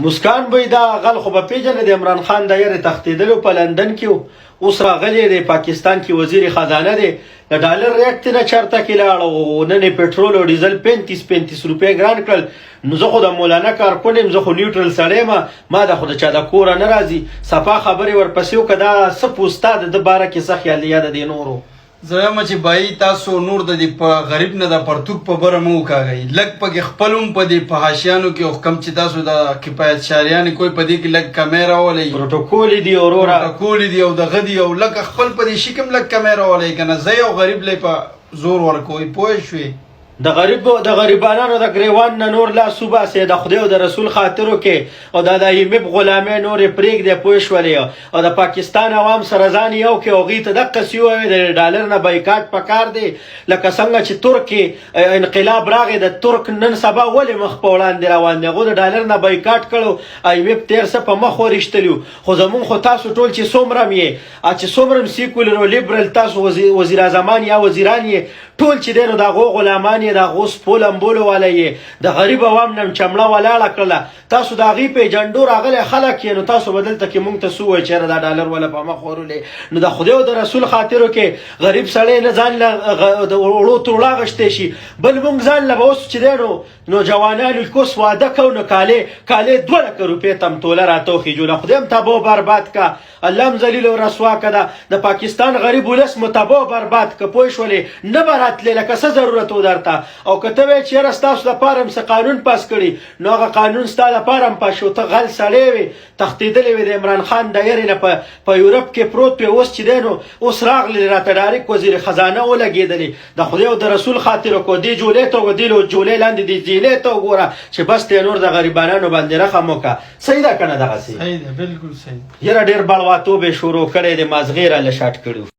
مسکان به دا غل خو به پیژنې د عمران خان د یارې تښتېدلو په لندن کې اوس راغلی دی پاکستان کې وزیر خزانه دی د ډالر ریټ نه چرته کې لاړ او نن یې پټرول او ډیزل 35 روپۍ ګران کړل. نو زه خو د مولانا کارکون یم، زه خو نیوټرل سړی یم، ما د خو د چا د کوره نه راځي صفا خبرې ورپسې وکړه. دا څه په استاد د باره کې څه خیال یا د دې نورو زه یم چې بایی تاسو نور د دې په غریب نه د پرتوک په بره مه وکاږئ. لږ پکې خپل هم په دې په حاشیانو کې حکم چې تاسو د کفایت شاریانې کوی په دې کې لږ کمی راولئ، پروټوکول دي وروره، پروټوکول دي او دغه دي او لږ خپل په دې شي کې هم لږ کمی راولئ که نه. زه یو غریب لی په زور ورکوئ پوه شوې. د غریبانو د ګریوان نه نور لاس وباسئ، د خدای او د رسول خاطرو کې او د ایمب غلامۍ نورې پرېږدئ پوه شولې. او د پاکستان عوام سره ځان یو کې هغوی ته دقسې ووایئ د ډالر نه بایکاټ پکار دی. لکه څنګه چې ترک انقلاب راغی، د ترک نن سبا ولې مخ په وړاندې روان دی؟ هغو د ډالر نه بایکاټ کړو، ایمب تېر څه په مخ ورېښتلي. خو زمونږ خو تاسو ټول چې څومره م یې چې څومره م سیکولر او لیبرل تاسو وزیر اعظمان یا وزیران یې ټول چې دی نو د هغو غلامان د هغو سپول امبولو والا یې د غریب عوام نه چمړه ولاړه کړله. تاسو د هغې په ایجنډو راغلی خلک یې، نو تاسو به دلته کې مونږ ته څه ووایئ چېرې دا ډالر وله په مخ ورولې. نو د خدای او د رسول خاطرو کې غریب سړی نه ځان له د وړو توړه غشتی شي، بل مونږ ځان له به اوس چې دی نو جوانانو کوس واده کوو نو کالې 2 لکه روپۍ تمتوله راته له خدای هم تباه و برباد که، الله هم ذلیل او رسوا که. د پاکستان غریب ولس مو تباه و برباد که پوه شولې. نه به راتلې لکه څه ضرورت و درته. او که ته وایې چې یاره ستاسو دپاره هم څه قانون پاس کړي نو هغه قانون ستا دپاره هم پاس شو. ته غل سړی وې، تښتېدلی وې د عمران خان د یارې نه په یورپ کې پروت وې، اوس چې دی نو اوس راغلی راته ډایرکټ وزیر خزانه ولګېدلې. د خدای او د رسول خاطر وکړو دې جولې ته وګورې، جولې لاندې دې جیلې ته وګوره چې بس ته نور د غریبانانو باندې رحم وکړه. صحیح ده که نه دغسې؟ صحیح ده، بلکل صحیح. یاره ډېر بړواتوب یې شروع کړی دی، مازغې راله شاټ کړي.